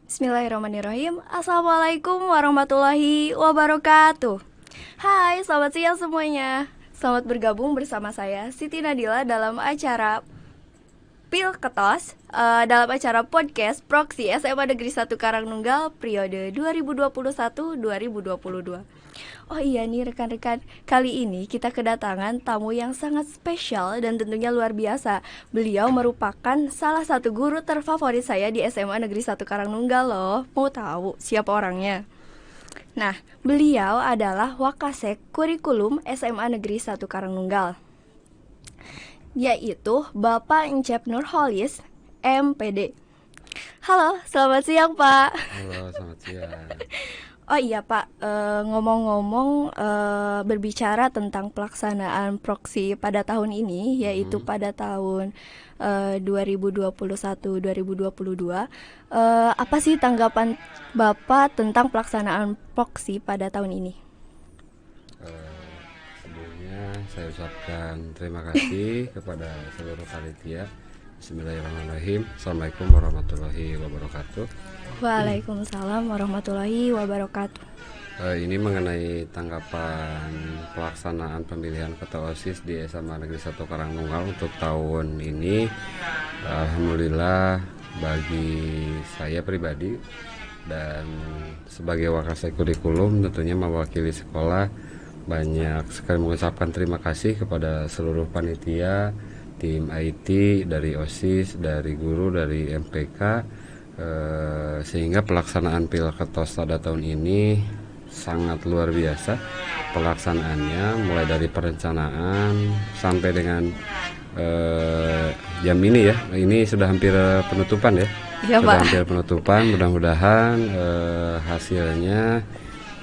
Bismillahirrahmanirrahim. Assalamualaikum warahmatullahi wabarakatuh. Hai, selamat siang semuanya. Selamat bergabung bersama saya Siti Nadila dalam acara Pil Ketos, dalam acara podcast Proksi SMA Negeri 1 Karangnunggal periode 2021-2022. Oh iya nih rekan-rekan, kali ini kita kedatangan tamu yang sangat spesial dan tentunya luar biasa. Beliau merupakan salah satu guru terfavorit saya di SMA Negeri 1 Karangnunggal loh. Mau tahu siapa orangnya? Nah, beliau adalah Wakasek Kurikulum SMA Negeri 1 Karangnunggal, yaitu Bapak Encep Nurholis, MPD. Halo, selamat siang Pak. Halo, selamat siang. Oh iya Pak, ngomong-ngomong berbicara tentang pelaksanaan proksi pada tahun ini, yaitu pada tahun 2021-2022, apa sih tanggapan Bapak tentang pelaksanaan proksi pada tahun ini? Sebelumnya saya ucapkan terima kasih kepada seluruh panitia. Bismillahirrahmanirrahim. Assalamualaikum warahmatullahi wabarakatuh. Waalaikumsalam warahmatullahi wabarakatuh. Ini mengenai tanggapan pelaksanaan pemilihan ketua OSIS di SMA Negeri 1 Karangnunggal untuk tahun ini. Alhamdulillah bagi saya pribadi dan sebagai Wakasek Kurikulum tentunya mewakili sekolah banyak sekali mengucapkan terima kasih kepada seluruh panitia, tim IT, dari OSIS, dari guru, dari MPK, sehingga pelaksanaan Pil Ketos pada tahun ini sangat luar biasa pelaksanaannya, mulai dari perencanaan sampai dengan jam ini ya. Ini sudah hampir penutupan ya. Iya, sudah Pak. hampir penutupan. Mudah-mudahan hasilnya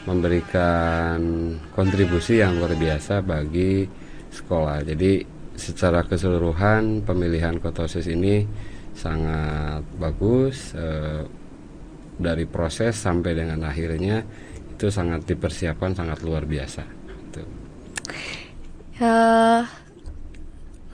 memberikan kontribusi yang luar biasa bagi sekolah. Jadi secara keseluruhan pemilihan ketua OSIS ini sangat bagus, dari proses sampai dengan akhirnya itu sangat dipersiapkan, sangat luar biasa.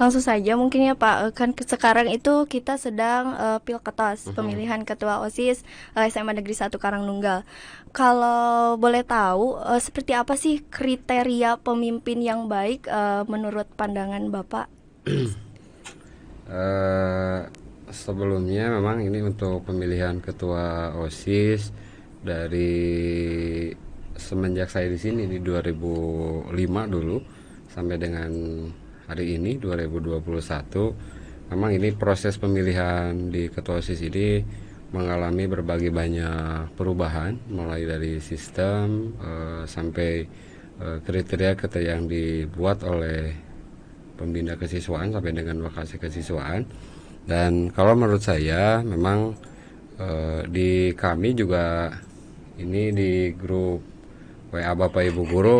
Langsung saja mungkin ya Pak, kan sekarang itu kita sedang Pil Ketos, pemilihan ketua OSIS SMA Negeri 1 Karangnunggal. Kalau boleh tahu, seperti apa sih kriteria pemimpin yang baik menurut pandangan Bapak? Sebelumnya memang ini untuk pemilihan ketua OSIS dari semenjak saya di sini di 2005 dulu sampai dengan hari ini 2021, memang ini proses pemilihan di ketua OSIS ini mengalami berbagai banyak perubahan, mulai dari sistem sampai kriteria yang dibuat oleh pembina kesiswaan sampai dengan Wakasek kesiswaan. Dan kalau menurut saya memang di kami juga ini di grup WA Bapak Ibu Guru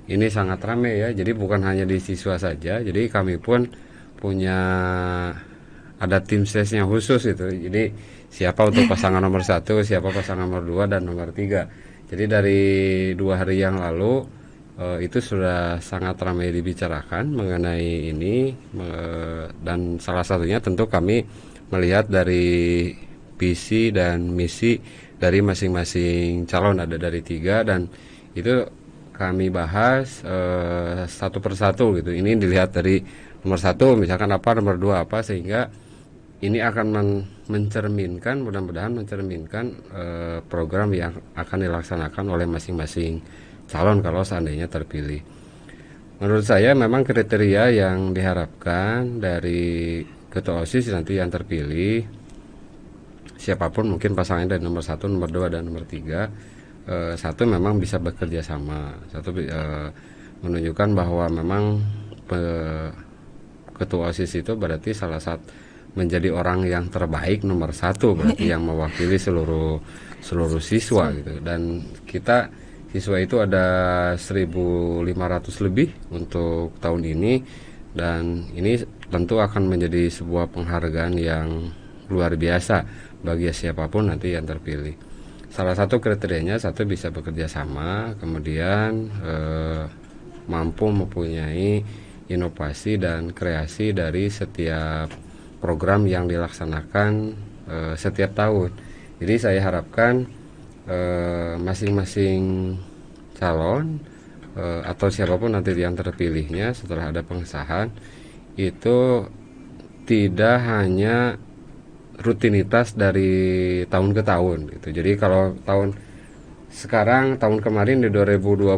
ini sangat ramai ya. Jadi bukan hanya di siswa saja, jadi kami pun punya ada tim sesnya khusus itu. Jadi siapa untuk pasangan nomor 1, siapa pasangan nomor 2 dan nomor 3. Jadi dari 2 hari yang lalu itu sudah sangat ramai dibicarakan mengenai ini, dan salah satunya tentu kami melihat dari visi dan misi dari masing-masing calon, ada dari 3, dan itu kami bahas satu persatu gitu. Ini dilihat dari nomor 1 misalkan apa, nomor 2 apa, sehingga ini akan mencerminkan, mudah-mudahan mencerminkan program yang akan dilaksanakan oleh masing-masing calon kalau seandainya terpilih. Menurut saya memang kriteria yang diharapkan dari ketua OSIS nanti yang terpilih, siapapun mungkin pasangannya dari nomor 1, nomor 2 dan nomor 3, satu memang bisa bekerja sama, satu menunjukkan bahwa memang ketua OSIS itu berarti salah satu menjadi orang yang terbaik, nomor 1 berarti yang mewakili seluruh siswa gitu. Dan kita siswa itu ada 1.500 lebih untuk tahun ini, dan ini tentu akan menjadi sebuah penghargaan yang luar biasa bagi siapapun nanti yang terpilih. Salah satu kriterianya, satu bisa bekerja sama, kemudian mampu mempunyai inovasi dan kreasi dari setiap program yang dilaksanakan setiap tahun. Jadi saya harapkan masing-masing calon atau siapapun nanti yang terpilihnya setelah ada pengesahan itu tidak hanya rutinitas dari tahun ke tahun gitu. Jadi kalau tahun kemarin di 2020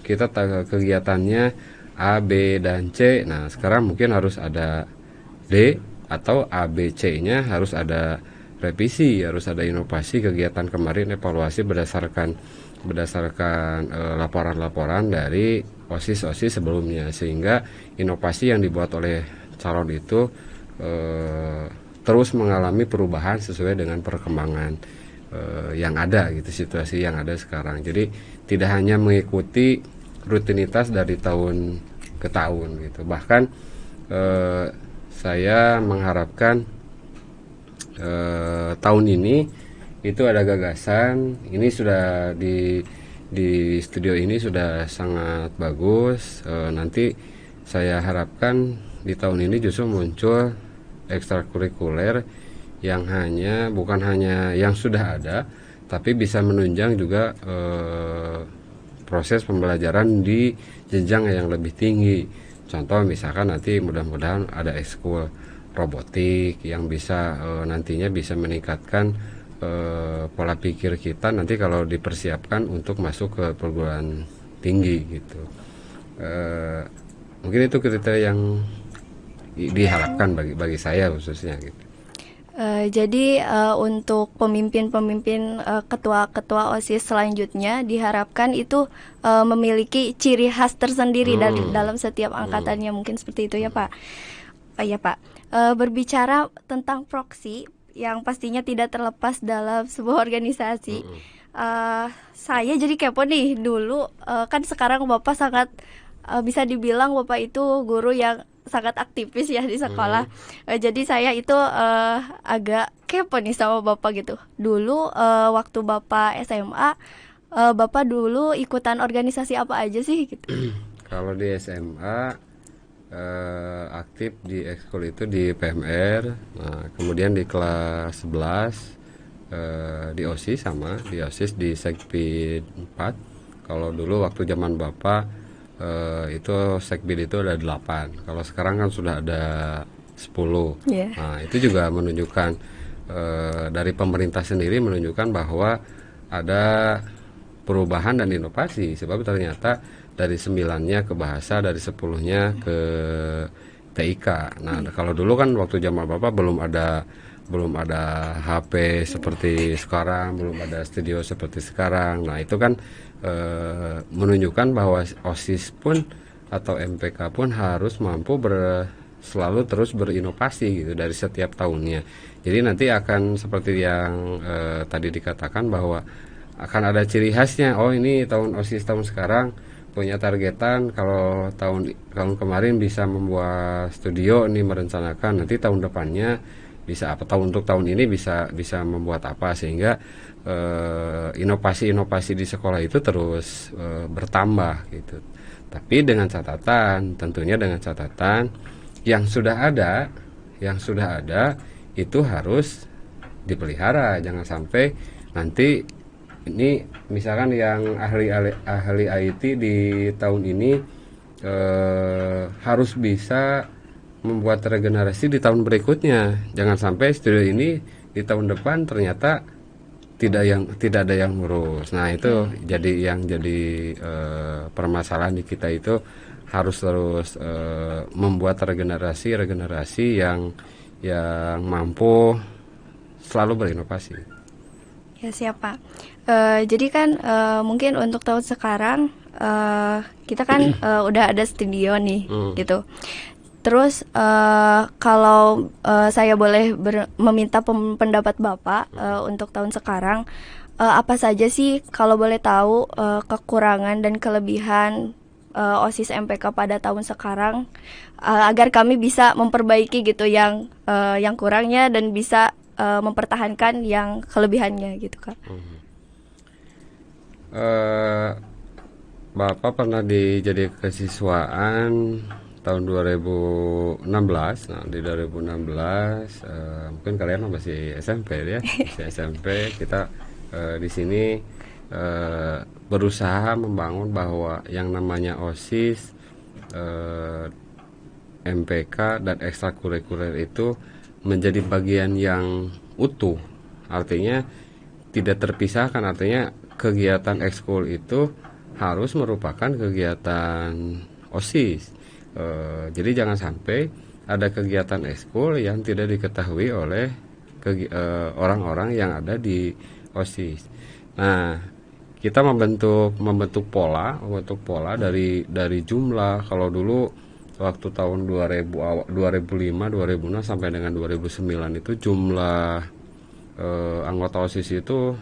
kita kegiatannya A, B, dan C. Nah, sekarang mungkin harus ada D atau A, B, C-nya harus ada revisi, harus ada inovasi kegiatan kemarin, evaluasi berdasarkan laporan-laporan dari OSIS-OSIS sebelumnya, sehingga inovasi yang dibuat oleh calon itu terus mengalami perubahan sesuai dengan perkembangan yang ada gitu, situasi yang ada sekarang. Jadi tidak hanya mengikuti rutinitas dari tahun ke tahun gitu. Bahkan saya mengharapkan tahun ini itu ada gagasan. Ini sudah di studio ini sudah sangat bagus. Nanti saya harapkan di tahun ini justru muncul ekstrakurikuler yang bukan hanya yang sudah ada, tapi bisa menunjang juga proses pembelajaran di jenjang yang lebih tinggi. Contoh misalkan nanti mudah-mudahan ada ekskul robotik yang bisa nantinya bisa meningkatkan pola pikir kita nanti kalau dipersiapkan untuk masuk ke perguruan tinggi gitu. Mungkin itu kriteria yang diharapkan bagi saya khususnya gitu. Jadi untuk pemimpin-pemimpin ketua-ketua OSIS selanjutnya diharapkan itu memiliki ciri khas tersendiri dari dalam setiap angkatannya, mungkin seperti itu ya Pak. Ya Pak. Berbicara tentang proksi yang pastinya tidak terlepas dalam sebuah organisasi. Saya jadi kepo nih dulu, kan sekarang Bapak sangat bisa dibilang Bapak itu guru yang sangat aktivis ya di sekolah. Jadi saya itu agak kepo nih sama Bapak gitu. Dulu waktu Bapak SMA, Bapak dulu ikutan organisasi apa aja sih gitu? Kalau di SMA aktif di ekskul itu di PMR. Nah, kemudian di kelas 11 di OSIS di OSIS di Sekbid 4. Kalau dulu waktu zaman Bapak itu Sekbid itu ada 8. Kalau sekarang kan sudah ada 10. Yeah. Nah, itu juga menunjukkan dari pemerintah sendiri menunjukkan bahwa ada perubahan dan inovasi, sebab ternyata dari 9-nya ke bahasa, dari 10-nya ke TIK. Nah, kalau dulu kan waktu zaman Bapak belum ada HP seperti sekarang, belum ada studio seperti sekarang. Nah, itu kan menunjukkan bahwa OSIS pun atau MPK pun harus mampu selalu terus berinovasi gitu dari setiap tahunnya. Jadi nanti akan seperti yang tadi dikatakan bahwa akan ada ciri khasnya. Oh, ini tahun OSIS tahun sekarang punya targetan, kalau tahun kemarin bisa membuat studio nih, merencanakan nanti tahun depannya bisa apa, untuk tahun ini bisa membuat apa, sehingga inovasi-inovasi di sekolah itu terus bertambah gitu. Tapi tentunya dengan catatan yang sudah ada itu harus dipelihara, jangan sampai nanti ini misalkan yang ahli IT di tahun ini harus bisa membuat regenerasi di tahun berikutnya. Jangan sampai studio ini di tahun depan ternyata tidak ada yang ngurus. Nah, itu jadi permasalahan di kita itu harus terus membuat regenerasi yang mampu selalu berinovasi. Ya siapa? Jadi kan mungkin untuk tahun sekarang kita kan udah ada studio nih gitu. Terus kalau saya boleh meminta pendapat Bapak untuk tahun sekarang, apa saja sih kalau boleh tahu kekurangan dan kelebihan OSIS MPK pada tahun sekarang, agar kami bisa memperbaiki gitu yang kurangnya dan bisa mempertahankan yang kelebihannya gitu Kak. Bapak pernah jadi kesiswaan tahun 2016. Nah, di 2016 mungkin kalian masih SMP ya, masih SMP. Kita di sini berusaha membangun bahwa yang namanya OSIS, MPK dan ekstrakurikuler itu menjadi bagian yang utuh. Artinya tidak terpisahkan, artinya kegiatan ekskul itu harus merupakan kegiatan OSIS. Jadi jangan sampai ada kegiatan ekskul yang tidak diketahui oleh orang-orang yang ada di OSIS. Nah, kita membentuk pola dari jumlah. Kalau dulu waktu tahun 2000 2005 2006 sampai dengan 2009 itu jumlah anggota OSIS itu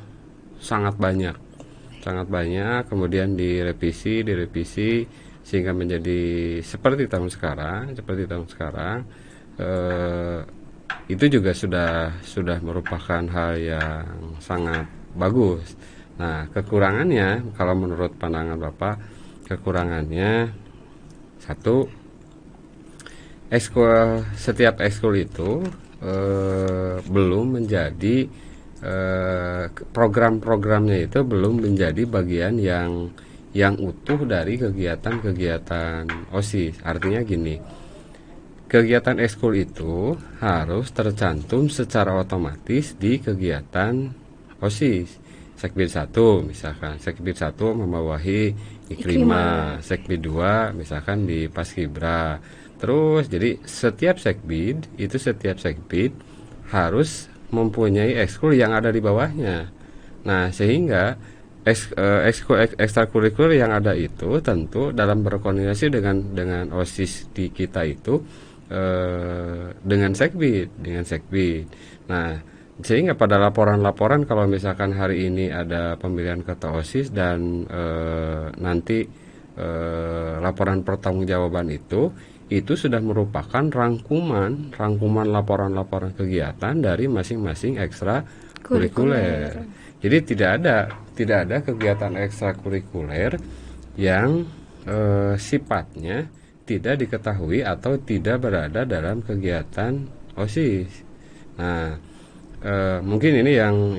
sangat banyak, kemudian direvisi sehingga menjadi seperti tahun sekarang. Itu juga sudah merupakan hal yang sangat bagus. Nah, kekurangannya kalau menurut pandangan Bapak, kekurangannya satu, setiap ekskul itu belum menjadi program-programnya itu belum menjadi bagian yang utuh dari kegiatan-kegiatan OSIS. Artinya gini, kegiatan ekskul itu harus tercantum secara otomatis di kegiatan OSIS. Sekbid 1 misalkan, Sekbid 1 membawahi Ikrima, Sekbid 2 misalkan di Paskibra. Terus jadi setiap sekbid harus mempunyai ekskul yang ada di bawahnya. Nah, sehingga ekstrakurikuler yang ada itu tentu dalam berkoordinasi dengan OSIS di kita itu dengan sekbid. Nah, sehingga pada laporan-laporan kalau misalkan hari ini ada pemilihan ketua OSIS dan nanti laporan pertanggungjawaban itu sudah merupakan rangkuman laporan-laporan kegiatan dari masing-masing ekstrakurikuler. Jadi tidak ada kegiatan ekstrakurikuler yang sifatnya tidak diketahui atau tidak berada dalam kegiatan OSIS. Nah, mungkin ini yang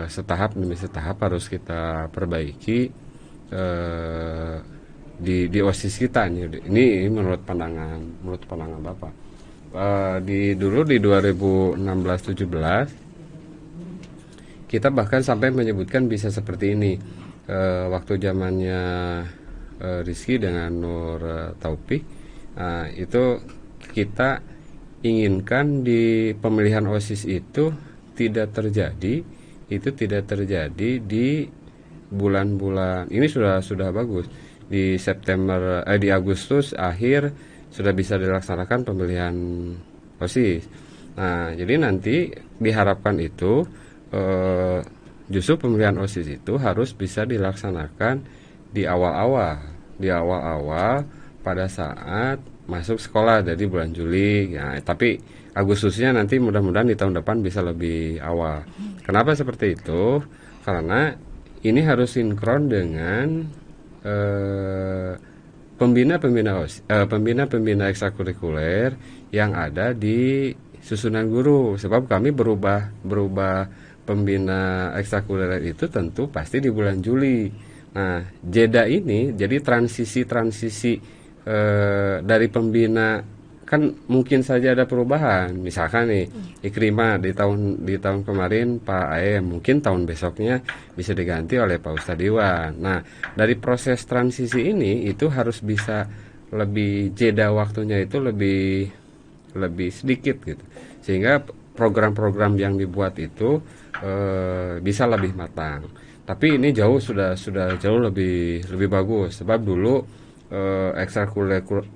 setahap demi setahap harus kita perbaiki di OSIS kita nih. Ini menurut pandangan Bapak. Dulu di 2016-17 kita bahkan sampai menyebutkan bisa seperti ini. Waktu zamannya Rizky dengan Nur Taufik, itu kita inginkan di pemilihan OSIS itu tidak terjadi di bulan-bulan ini. Sudah bagus di di Agustus akhir sudah bisa dilaksanakan pemilihan OSIS. Nah, jadi nanti diharapkan itu justru pemilihan OSIS itu harus bisa dilaksanakan di awal-awal pada saat masuk sekolah, jadi bulan Juli ya, tapi Agustusnya nanti mudah-mudahan di tahun depan bisa lebih awal. Kenapa seperti itu? Karena ini harus sinkron dengan pembina ekstrakurikuler yang ada di susunan guru. Sebab kami berubah pembina ekstrakurikuler itu tentu pasti di bulan Juli. Nah, jeda ini jadi transisi dari pembina, kan mungkin saja ada perubahan. Misalkan nih Ikrima di tahun kemarin Pak AM, mungkin tahun besoknya bisa diganti oleh Pak Ustadz Iwan. Nah, dari proses transisi ini itu harus bisa lebih jeda waktunya itu lebih sedikit gitu, sehingga program-program yang dibuat itu bisa lebih matang. Tapi ini sudah jauh lebih bagus, sebab dulu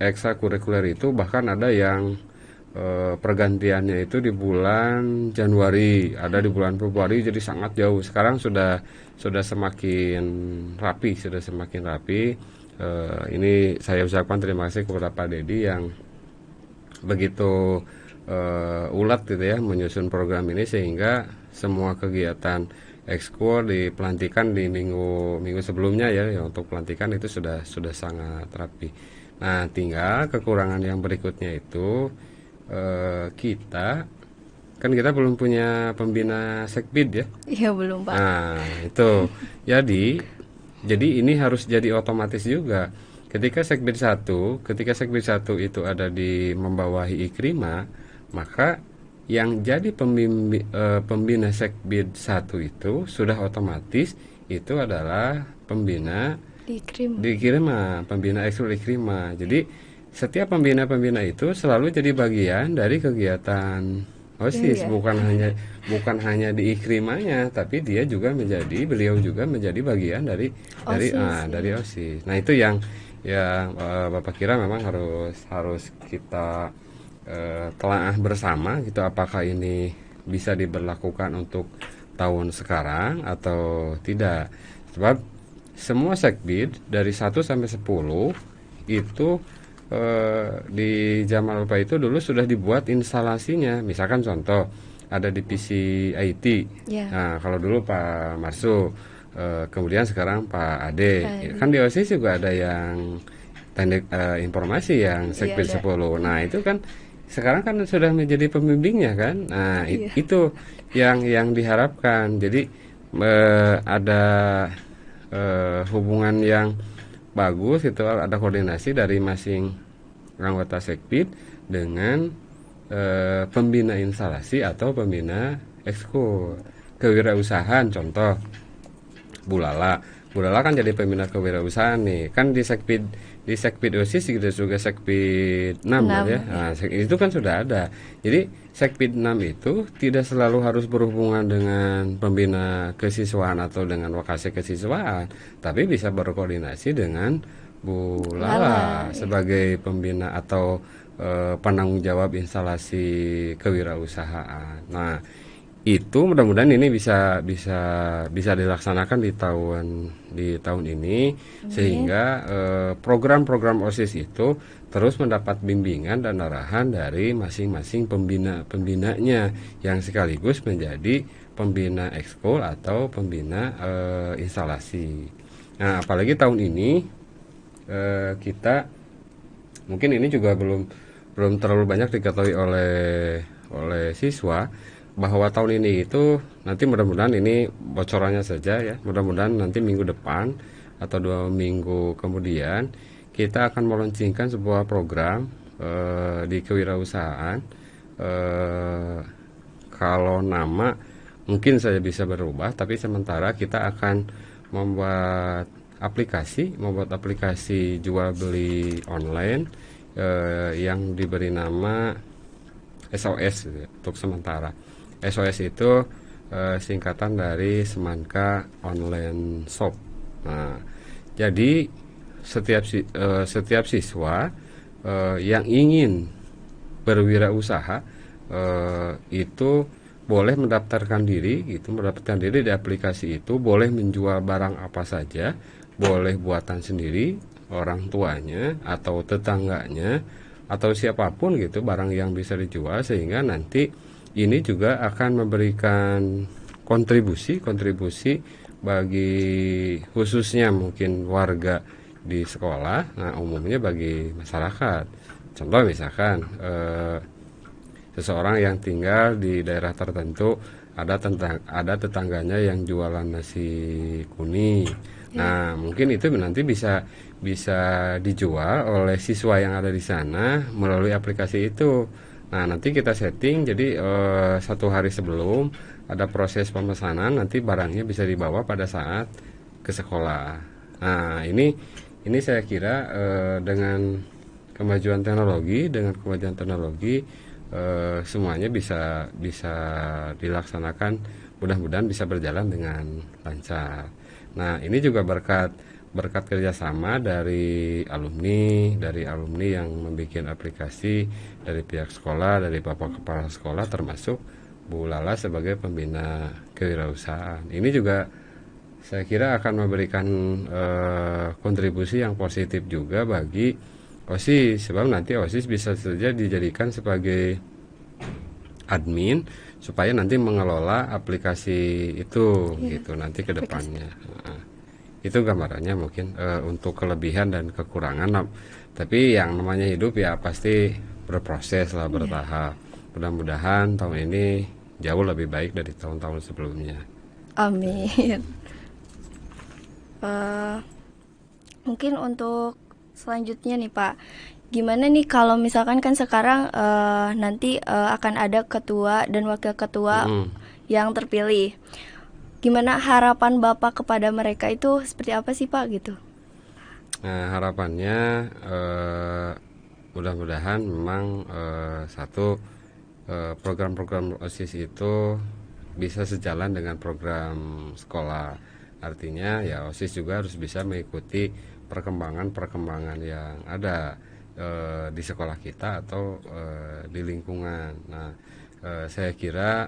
ekstrakurikuler itu bahkan ada yang pergantiannya itu di bulan Januari, ada di bulan Februari, jadi sangat jauh. Sekarang sudah semakin rapi. Ini saya ucapkan terima kasih kepada Pak Dedi yang begitu ulat gitu ya menyusun program ini, sehingga semua kegiatan ekskul di pelantikan di minggu sebelumnya ya untuk pelantikan itu sudah sangat rapi. Nah, tinggal kekurangan yang berikutnya itu kita kan kita belum punya pembina sekbid ya. Iya belum Pak. Nah, itu. Jadi ini harus jadi otomatis juga. Ketika Sekbid satu itu ada di membawahi Ikrima, maka yang jadi pembina Sekbid satu itu sudah otomatis itu adalah pembina Ikrim. di Ikrima, pembina ekskul Ikrima. Jadi setiap pembina-pembina itu selalu jadi bagian dari kegiatan OSIS, Iya. bukan hanya di Ikrimanya, tapi beliau juga menjadi bagian OSIS dari ya. OSIS. Nah, itu yang Bapak kira memang harus kita telaah bersama gitu, apakah ini bisa diberlakukan untuk tahun sekarang atau tidak. Sebab semua sekbid dari 1 sampai 10 itu di Jamal Lupa itu dulu sudah dibuat instalasinya. Misalkan contoh ada divisi IT. Ya. Nah, kalau dulu Pak Marsu, kemudian sekarang Pak Ade. Ade. Kan di OSIS juga ada yang teknik informasi yang Iya sekbid ada. 10. Nah, itu kan sekarang kan sudah menjadi pembimbingnya kan. Nah, Iya. itu yang diharapkan. Jadi ada hubungan yang bagus, itu ada koordinasi dari masing anggota sekbid dengan pembina instalasi atau pembina ekskul kewirausahaan. Contoh Bulala kan jadi pembina kewirausahaan nih kan di sekbid OSIS gitu, juga sekbid 6 Enam, ya. Nah, itu kan sudah ada. Jadi sekbid 6 itu tidak selalu harus berhubungan dengan pembina kesiswaan atau dengan wakase kesiswaan, tapi bisa berkoordinasi dengan Bu Lala Lala. Ya. sebagai pembina atau penanggung jawab instalasi kewirausahaan. Nah, itu mudah-mudahan ini bisa dilaksanakan di tahun ini. Amin. Sehingga program-program OSIS itu terus mendapat bimbingan dan arahan dari masing-masing pembinanya yang sekaligus menjadi pembina ekskul atau pembina instalasi. Nah, apalagi tahun ini kita mungkin ini juga belum terlalu banyak diketahui oleh siswa, bahwa tahun ini itu nanti mudah-mudahan ini bocorannya saja ya, mudah-mudahan nanti minggu depan atau 2 minggu kemudian kita akan meluncurkan sebuah program di kewirausahaan. Kalau nama mungkin saja bisa berubah, tapi sementara kita akan membuat aplikasi jual beli online yang diberi nama SOS gitu ya, untuk sementara. SOS itu singkatan dari Semanka Online Shop. Nah, jadi setiap siswa yang ingin berwirausaha itu boleh mendaftarkan diri di aplikasi itu, boleh menjual barang apa saja, boleh buatan sendiri, orang tuanya atau tetangganya atau siapapun gitu, barang yang bisa dijual, sehingga nanti ini juga akan memberikan kontribusi bagi khususnya mungkin warga di sekolah, nah umumnya bagi masyarakat. Contoh misalkan seseorang yang tinggal di daerah tertentu, ada tetangganya yang jualan nasi kuning. Nah, mungkin itu nanti bisa dijual oleh siswa yang ada di sana melalui aplikasi itu. Nah, nanti kita setting jadi 1 hari sebelum ada proses pemesanan, nanti barangnya bisa dibawa pada saat ke sekolah. Nah, ini saya kira dengan kemajuan teknologi semuanya bisa dilaksanakan, mudah-mudahan bisa berjalan dengan lancar. Nah, ini juga berkat kerjasama dari alumni yang membuat aplikasi, dari pihak sekolah, dari Bapak Kepala Sekolah, termasuk Bu Lala sebagai pembina kewirausahaan. Ini juga saya kira akan memberikan kontribusi yang positif juga bagi OSIS, sebab nanti OSIS bisa saja dijadikan sebagai admin supaya nanti mengelola aplikasi itu gitu nanti ke depannya. Nah, Itu gambarannya mungkin untuk kelebihan dan kekurangan. Nah, tapi yang namanya hidup ya pasti berproses lah, bertahap. Mudah-mudahan tahun ini jauh lebih baik dari tahun-tahun sebelumnya. Amin. Eh, Mungkin untuk selanjutnya nih Pak, gimana nih kalau misalkan kan sekarang nanti akan ada ketua dan wakil ketua Mm-mm. yang terpilih. Gimana harapan Bapak kepada mereka itu seperti apa sih Pak gitu? Nah, harapannya mudah-mudahan memang satu program-program OSIS itu bisa sejalan dengan program sekolah. Artinya ya OSIS juga harus bisa mengikuti perkembangan-perkembangan yang ada di sekolah kita atau di lingkungan. Nah, saya kira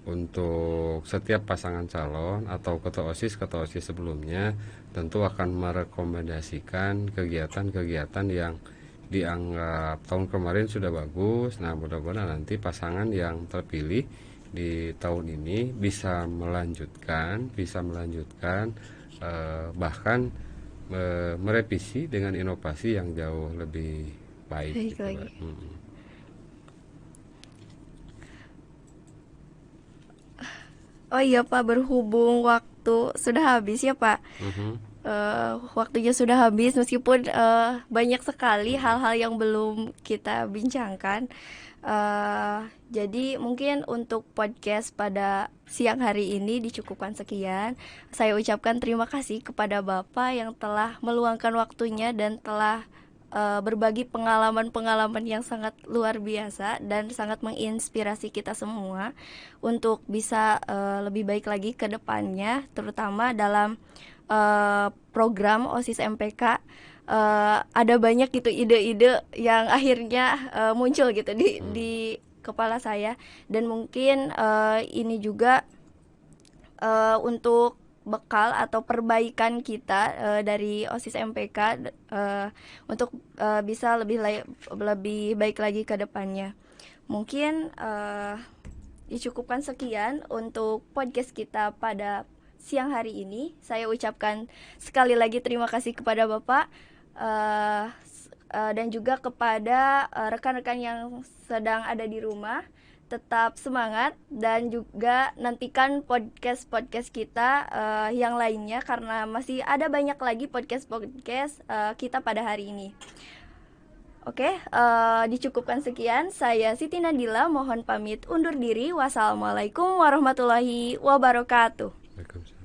untuk setiap pasangan calon atau ketua OSIS sebelumnya tentu akan merekomendasikan kegiatan-kegiatan yang dianggap tahun kemarin sudah bagus. Nah, mudah-mudahan nanti pasangan yang terpilih di tahun ini bisa melanjutkan, bahkan merevisi dengan inovasi yang jauh lebih baik Baik gitu, lagi. Mbak. Oh iya Pak, berhubung waktu sudah habis ya Pak. Mhm. Waktunya sudah habis meskipun banyak sekali hal-hal yang belum kita bincangkan. Jadi mungkin untuk podcast pada siang hari ini dicukupkan sekian. Saya ucapkan terima kasih kepada Bapak yang telah meluangkan waktunya dan telah berbagi pengalaman-pengalaman yang sangat luar biasa dan sangat menginspirasi kita semua untuk bisa lebih baik lagi ke depannya, terutama dalam program OSIS MPK. Ada banyak gitu ide-ide yang akhirnya muncul gitu di kepala saya, dan mungkin ini juga untuk bekal atau perbaikan kita dari OSIS MPK untuk bisa lebih baik lagi ke depannya. Mungkin dicukupkan sekian untuk podcast kita pada siang hari ini. Saya ucapkan sekali lagi terima kasih kepada Bapak dan juga kepada rekan-rekan yang sedang ada di rumah. Tetap semangat dan juga nantikan podcast-podcast kita yang lainnya, karena masih ada banyak lagi podcast-podcast kita pada hari ini. Oke, dicukupkan sekian. Saya Siti Nadila, mohon pamit undur diri. Wassalamualaikum warahmatullahi wabarakatuh. Waalaikumsalam.